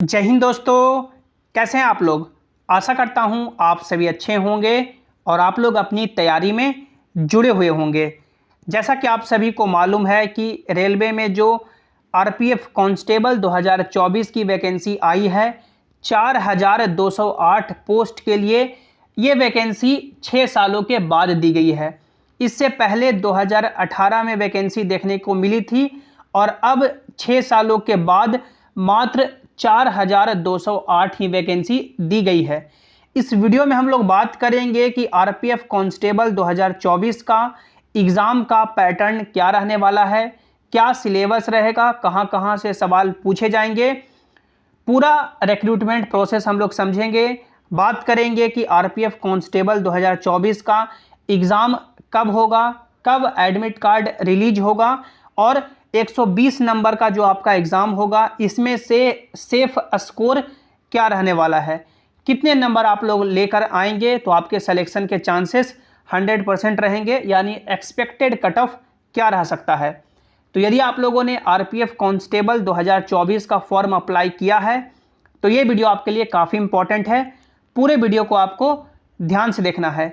जय हिंद दोस्तों, कैसे हैं आप लोग। आशा करता हूं आप सभी अच्छे होंगे और आप लोग अपनी तैयारी में जुड़े हुए होंगे। जैसा कि आप सभी को मालूम है कि रेलवे में जो आरपीएफ कांस्टेबल 2024 की वैकेंसी आई है 4208 पोस्ट के लिए, ये वैकेंसी 6 सालों के बाद दी गई है। इससे पहले 2018 में वैकेंसी देखने को मिली थी और अब 6 सालों के बाद मात्र 4208 ही वैकेंसी दी गई है। इस वीडियो में हम लोग बात करेंगे कि आरपीएफ कांस्टेबल 2024 का एग्ज़ाम का पैटर्न क्या रहने वाला है, क्या सिलेबस रहेगा, कहां-कहां से सवाल पूछे जाएंगे, पूरा रिक्रूटमेंट प्रोसेस हम लोग समझेंगे। बात करेंगे कि आरपीएफ कांस्टेबल 2024 का एग्ज़ाम कब होगा, कब एडमिट कार्ड रिलीज होगा और 120 नंबर का जो आपका एग्ज़ाम होगा इसमें से सेफ स्कोर क्या रहने वाला है, कितने नंबर आप लोग लेकर आएंगे तो आपके सिलेक्शन के चांसेस 100% रहेंगे, यानी एक्सपेक्टेड कट ऑफ क्या रह सकता है। तो यदि आप लोगों ने आरपीएफ कांस्टेबल 2024 का फॉर्म अप्लाई किया है तो ये वीडियो आपके लिए काफ़ी इंपॉर्टेंट है। पूरे वीडियो को आपको ध्यान से देखना है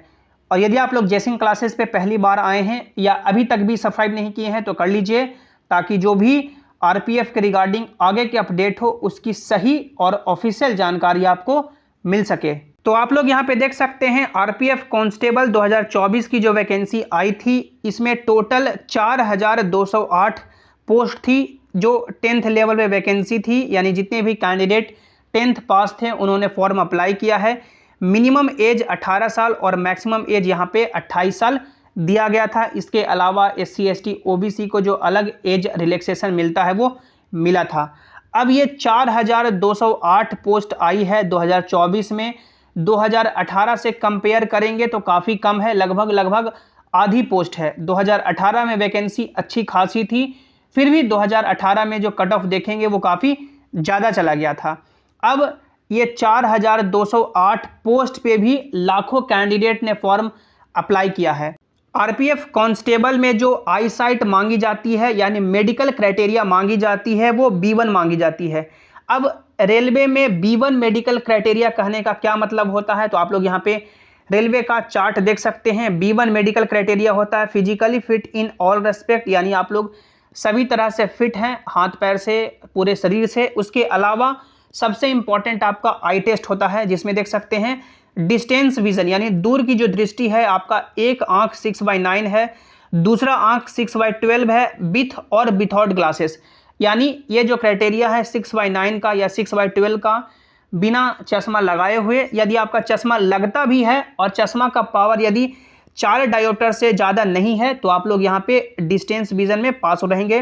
और यदि आप लोग जेसिंग क्लासेस पे पहली बार आए हैं या अभी तक भी सब्सक्राइब नहीं किए हैं तो कर लीजिए, ताकि जो भी आरपीएफ के रिगार्डिंग आगे के अपडेट हो उसकी सही और ऑफिशियल जानकारी आपको मिल सके। तो आप लोग यहाँ पे देख सकते हैं आरपीएफ कांस्टेबल 2024 की जो वैकेंसी आई थी इसमें टोटल 4208 पोस्ट थी जो 10th लेवल में वैकेंसी थी, यानी जितने भी कैंडिडेट 10th पास थे उन्होंने फॉर्म अप्लाई किया है। मिनिमम एज 18 साल और मैक्सिमम एज यहाँ पे 28 साल दिया गया था। इसके अलावा SC ST OBC को जो अलग एज रिलैक्सेशन मिलता है वो मिला था। अब ये 4208 पोस्ट आई है 2024 में, 2018 से कंपेयर करेंगे तो काफ़ी कम है, लगभग आधी पोस्ट है। 2018 में वैकेंसी अच्छी खासी थी, फिर भी 2018 में जो कट ऑफ देखेंगे वो काफ़ी ज़्यादा चला गया था। अब ये 4208 पोस्ट पे भी लाखों कैंडिडेट ने फॉर्म अप्लाई किया है। आरपीएफ कांस्टेबल में जो आई साइट मांगी जाती है यानी मेडिकल क्राइटेरिया मांगी जाती है वो B1 मांगी जाती है। अब रेलवे में B1 मेडिकल क्राइटेरिया कहने का क्या मतलब होता है, तो आप लोग यहाँ पे रेलवे का चार्ट देख सकते हैं। B1 मेडिकल क्राइटेरिया होता है physically fit in all respect, यानी आप लोग सभी तरह से फिट हैं, हाथ पैर से, पूरे शरीर से। उसके अलावा सबसे इंपॉर्टेंट आपका आई टेस्ट होता है जिसमें देख सकते हैं डिस्टेंस विजन, यानी दूर की जो दृष्टि है आपका एक आंख 6/9 है, दूसरा आंख 6/12 है, विथ और विथआउट ग्लासेस। यानी ये जो क्राइटेरिया है 6/9 का या 6/12 का बिना चश्मा लगाए हुए, यदि आपका चश्मा लगता भी है और चश्मा का पावर यदि 4 डायोप्टर से ज़्यादा नहीं है तो आप लोग यहाँ पे डिस्टेंस विजन में पास रहेंगे।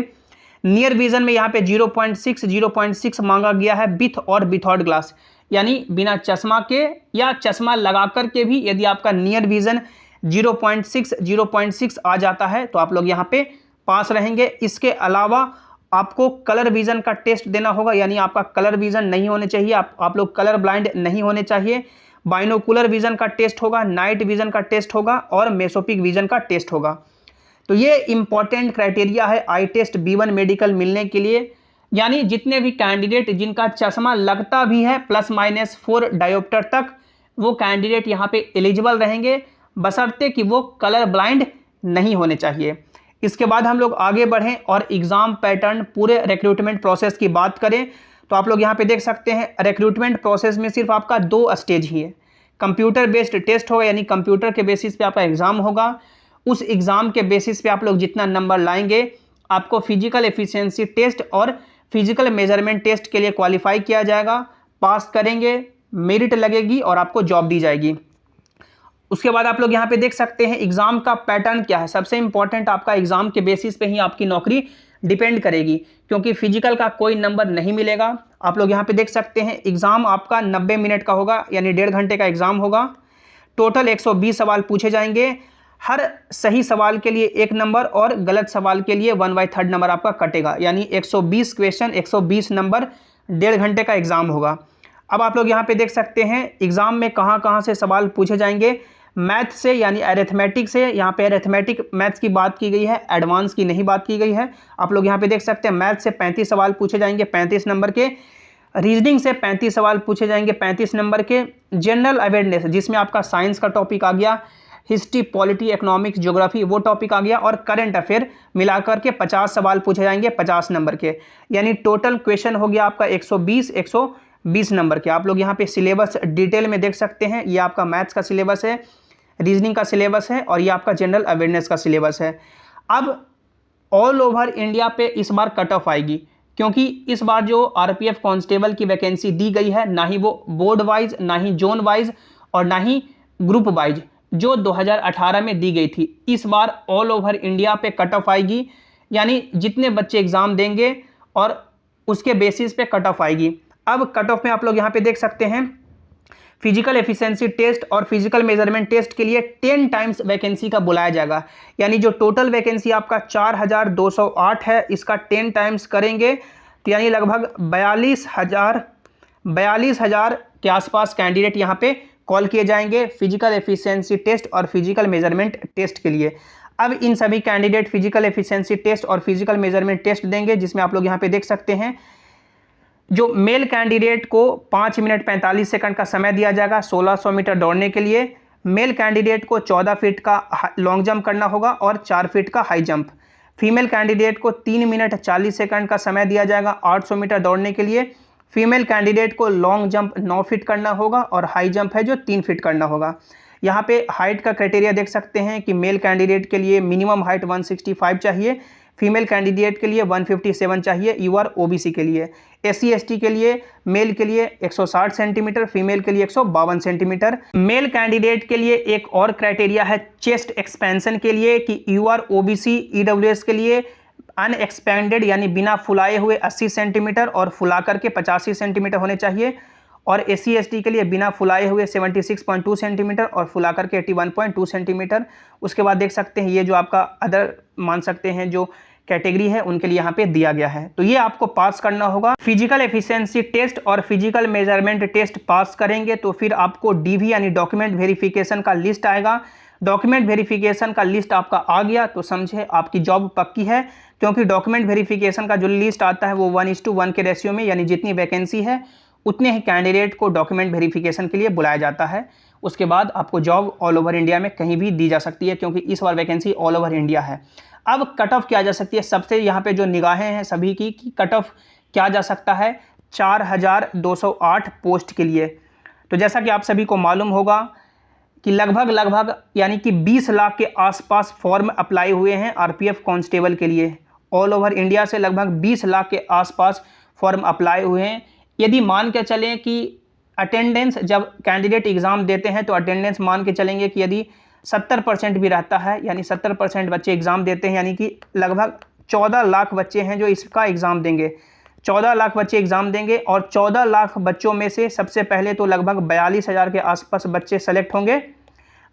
नियर विजन में यहाँ पे 0.6 मांगा गया है विथ और विथआउट ग्लास, यानी बिना चश्मा के या चश्मा लगा कर के भी यदि आपका नियर विजन 0.6 आ जाता है तो आप लोग यहाँ पे पास रहेंगे। इसके अलावा आपको कलर विजन का टेस्ट देना होगा, यानी आपका कलर विजन नहीं होने चाहिए, आप लोग कलर ब्लाइंड नहीं होने चाहिए। बाइनोकुलर विजन का टेस्ट होगा, नाइट विजन का टेस्ट होगा और मेसोपिक विजन का टेस्ट होगा। तो ये इंपॉर्टेंट क्राइटेरिया है आई टेस्ट B1 मेडिकल मिलने के लिए, यानी जितने भी कैंडिडेट जिनका चश्मा लगता भी है ±4 डायोप्टर तक, वो कैंडिडेट यहाँ पे एलिजिबल रहेंगे, बशर्ते कि वो कलर ब्लाइंड नहीं होने चाहिए। इसके बाद हम लोग आगे बढ़ें और एग्ज़ाम पैटर्न, पूरे रिक्रूटमेंट प्रोसेस की बात करें तो आप लोग यहाँ पे देख सकते हैं रिक्रूटमेंट प्रोसेस में सिर्फ आपका 2 स्टेज ही है। कंप्यूटर बेस्ड टेस्ट होगा, यानी कंप्यूटर के बेसिस पे आपका एग्ज़ाम होगा। उस एग्ज़ाम के बेसिस पे आप लोग जितना नंबर लाएंगे आपको फिजिकल एफिशिएंसी टेस्ट और फिजिकल मेजरमेंट टेस्ट के लिए क्वालिफाई किया जाएगा। पास करेंगे, मेरिट लगेगी और आपको जॉब दी जाएगी। उसके बाद आप लोग यहाँ पे देख सकते हैं एग्ज़ाम का पैटर्न क्या है। सबसे इंपॉर्टेंट, आपका एग्ज़ाम के बेसिस पे ही आपकी नौकरी डिपेंड करेगी, क्योंकि फिजिकल का कोई नंबर नहीं मिलेगा। आप लोग यहाँ पे देख सकते हैं एग्ज़ाम आपका 90 मिनट का होगा, यानी 1.5 घंटे का एग्ज़ाम होगा। टोटल 120 सवाल पूछे जाएंगे। हर सही सवाल के लिए 1 नंबर और गलत सवाल के लिए 1/3 नंबर आपका कटेगा, यानी 120 क्वेश्चन 120 नंबर, 1.5 घंटे का एग्ज़ाम होगा। अब आप लोग यहाँ पे देख सकते हैं एग्ज़ाम में कहाँ से सवाल पूछे जाएंगे। मैथ से, यानी अरिथमेटिक से, यहाँ पे अरिथमेटिक मैथ्स की बात की गई है, एडवांस की नहीं बात की गई है। आप लोग यहाँ पे देख सकते हैं मैथ से 35 सवाल पूछे जाएंगे 35 नंबर के। रीजनिंग से 35 सवाल पूछे जाएंगे 35 नंबर के। जनरल अवेयरनेस जिसमें आपका साइंस का टॉपिक आ गया, हिस्ट्री, पॉलिटी, इकोनॉमिक्स, ज्योग्राफी वो टॉपिक आ गया, और करंट अफेयर मिलाकर के 50 सवाल पूछे जाएंगे 50 नंबर के। यानी टोटल क्वेश्चन हो गया आपका 120 नंबर के। आप लोग यहाँ पे सिलेबस डिटेल में देख सकते हैं। ये आपका मैथ्स का सिलेबस है, रीजनिंग का सिलेबस है, और ये आपका जनरल अवेयरनेस का सिलेबस है। अब ऑल ओवर इंडिया पे इस बार कट ऑफ आएगी, क्योंकि इस बार जो आरपीएफ कांस्टेबल की वैकेंसी दी गई है, ना ही वो बोर्ड वाइज, ना ही जोन वाइज, और ना ही ग्रुप वाइज जो 2018 में दी गई थी, इस बार ऑल ओवर इंडिया पे कट ऑफ आएगी। यानी जितने बच्चे एग्जाम देंगे और उसके बेसिस पे कट ऑफ आएगी। अब कट ऑफ में आप लोग यहाँ पे देख सकते हैं, फिजिकल एफिशिएंसी टेस्ट और फिजिकल मेजरमेंट टेस्ट के लिए 10 टाइम्स वैकेंसी का बुलाया जाएगा। यानी जो टोटल वैकेंसी आपका 4208 है, इसका 10 टाइम्स करेंगे तो यानी लगभग 42,000 के आसपास कैंडिडेट यहाँ पे कॉल किए जाएंगे फिजिकल एफिशिएंसी टेस्ट और फिजिकल मेजरमेंट टेस्ट के लिए। अब इन सभी कैंडिडेट फिजिकल एफिशिएंसी टेस्ट और फिजिकल मेजरमेंट टेस्ट देंगे, जिसमें आप लोग यहाँ पे देख सकते हैं जो मेल कैंडिडेट को 5 मिनट 45 सेकंड का समय दिया जाएगा 1600 मीटर दौड़ने के लिए। मेल कैंडिडेट को 14 फीट का लॉन्ग जंप करना होगा और 4 फीट का हाई जंप। फीमेल कैंडिडेट को 3 मिनट 40 सेकंड का समय दिया जाएगा 800 मीटर दौड़ने के लिए। फीमेल कैंडिडेट को लॉन्ग जंप 9 फीट करना होगा और हाई जंप है जो 3 फीट करना होगा। यहाँ पे हाइट का क्राइटेरिया देख सकते हैं कि मेल कैंडिडेट के लिए मिनिमम हाइट 165 चाहिए, फीमेल कैंडिडेट के लिए 157 चाहिए, यूआर ओबीसी के लिए। एससी एसटी के लिए मेल के लिए 160 सेंटीमीटर, फीमेल के लिए 152 सेंटीमीटर। मेल कैंडिडेट के लिए एक और क्राइटेरिया है चेस्ट एक्सपेंशन के लिए कि यूआर ओबीसी ईडब्ल्यूएस के लिए अनएक्सपेंडेड यानी बिना फुलाए हुए 80 सेंटीमीटर और फुला करके 85 सेंटीमीटर होने चाहिए, और एससी एसटी के लिए बिना फुलाए हुए 76.2 सेंटीमीटर और फुला करके 81.2 सेंटीमीटर। उसके बाद देख सकते हैं ये जो आपका अदर मान सकते हैं जो कैटेगरी है उनके लिए यहाँ पे दिया गया है। तो ये आपको पास करना होगा। फिजिकल एफिशिएंसी टेस्ट और फिजिकल मेजरमेंट टेस्ट पास करेंगे तो फिर आपको डीवी यानी डॉक्यूमेंट वेरिफिकेशन का लिस्ट आएगा। डॉक्यूमेंट वेरिफिकेशन का लिस्ट आपका आ गया तो समझे आपकी जॉब पक्की है, क्योंकि डॉक्यूमेंट वेरिफिकेशन का जो लिस्ट आता है वो 1:1 के रेशियो में, यानी जितनी वैकेंसी है उतने ही कैंडिडेट को डॉक्यूमेंट वेरिफिकेशन के लिए बुलाया जाता है। उसके बाद आपको जॉब ऑल ओवर इंडिया में कहीं भी दी जा सकती है, क्योंकि इस बार वैकेंसी ऑल ओवर इंडिया है। अब कट ऑफ क्या जा सकती है, सबसे यहाँ पे जो निगाहें हैं सभी की कि कट ऑफ क्या जा सकता है 4208 पोस्ट के लिए। तो जैसा कि आप सभी को मालूम होगा कि लगभग यानी कि 20 लाख के आसपास फॉर्म अप्लाई हुए हैं आरपीएफ कांस्टेबल के लिए। ऑल ओवर इंडिया से लगभग 20 लाख के आसपास फॉर्म अप्लाई हुए हैं। यदि मान के चलें कि अटेंडेंस जब कैंडिडेट एग्ज़ाम देते हैं तो अटेंडेंस मान के चलेंगे कि यदि 70% भी रहता है, यानी 70% बच्चे एग्ज़ाम देते हैं, यानी कि लगभग 14 लाख बच्चे हैं जो इसका एग्ज़ाम देंगे। 14 लाख बच्चे एग्ज़ाम देंगे और 14 लाख बच्चों में से सबसे पहले तो लगभग 42,000 के आसपास बच्चे सेलेक्ट होंगे।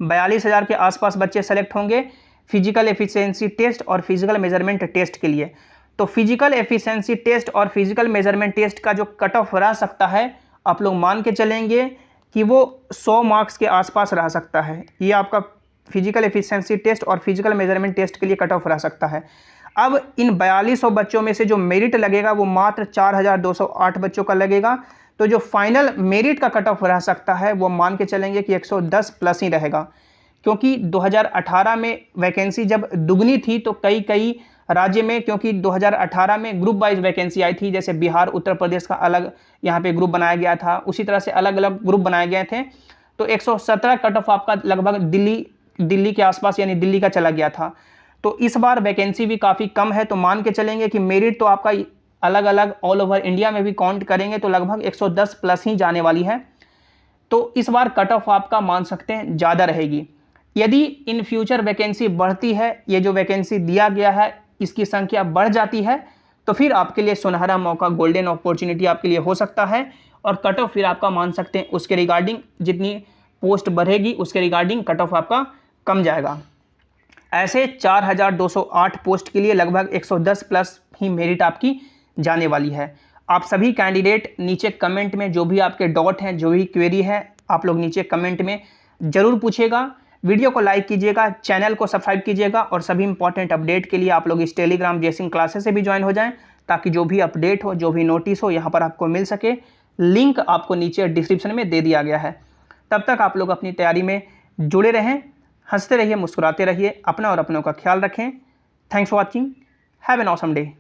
42,000 के आसपास बच्चे सेलेक्ट होंगे फिजिकल एफिशिएंसी टेस्ट और फिजिकल मेजरमेंट टेस्ट के लिए। तो फिजिकल एफिशिएंसी टेस्ट और फिजिकल मेजरमेंट टेस्ट का जो कट ऑफ रह सकता है, आप लोग मान के चलेंगे कि वो 100 मार्क्स के आसपास रह सकता है। ये आपका फिजिकल एफिशिएंसी टेस्ट और फिजिकल मेजरमेंट टेस्ट के लिए कट ऑफ रह सकता है। अब इन 4200 बच्चों में से जो मेरिट लगेगा वो मात्र 4208 बच्चों का लगेगा। तो जो फाइनल मेरिट का कट ऑफ रह सकता है वो मान के चलेंगे कि 110 प्लस ही रहेगा, क्योंकि 2018 में वैकेंसी जब दुगनी थी तो कई राज्य में, क्योंकि 2018 में ग्रुप वाइज वैकेंसी आई थी, जैसे बिहार उत्तर प्रदेश का अलग यहाँ पे ग्रुप बनाया गया था, उसी तरह से अलग अलग ग्रुप बनाए गए थे। तो 117 कट ऑफ आपका लगभग दिल्ली के आसपास यानी दिल्ली का चला गया था। तो इस बार वैकेंसी भी काफ़ी कम है, तो मान के चलेंगे कि मेरिट तो आपका अलग अलग ऑल ओवर इंडिया में भी काउंट करेंगे तो लगभग 110 प्लस ही जाने वाली है। तो इस बार कट ऑफ आपका मान सकते हैं ज़्यादा रहेगी। यदि इन फ्यूचर वैकेंसी बढ़ती है, ये जो वैकेंसी दिया गया है इसकी संख्या बढ़ जाती है, तो फिर आपके लिए सुनहरा मौका, गोल्डन अपॉर्चुनिटी आपके लिए हो सकता है, और कट ऑफ फिर आपका मान सकते हैं उसके रिगार्डिंग जितनी पोस्ट बढ़ेगी उसके रिगार्डिंग कट ऑफ आपका कम जाएगा। ऐसे 4208 पोस्ट के लिए लगभग 110 प्लस ही मेरिट आपकी जाने वाली है। आप सभी कैंडिडेट नीचे कमेंट में जो भी आपके डाउट हैं, जो भी क्वेरी है, आप लोग नीचे कमेंट में ज़रूर पूछिएगा। वीडियो को लाइक कीजिएगा, चैनल को सब्सक्राइब कीजिएगा, और सभी इंपॉर्टेंट अपडेट के लिए आप लोग इस टेलीग्राम जयसिंह क्लासेस से भी ज्वाइन हो जाएं, ताकि जो भी अपडेट हो, जो भी नोटिस हो, यहाँ पर आपको मिल सके। लिंक आपको नीचे डिस्क्रिप्शन में दे दिया गया है। तब तक आप लोग अपनी तैयारी में जुड़े रहें, हंसते रहिए, मुस्कुराते रहिए, अपना और अपनों का ख्याल रखें। Thanks for watching, have an awesome day.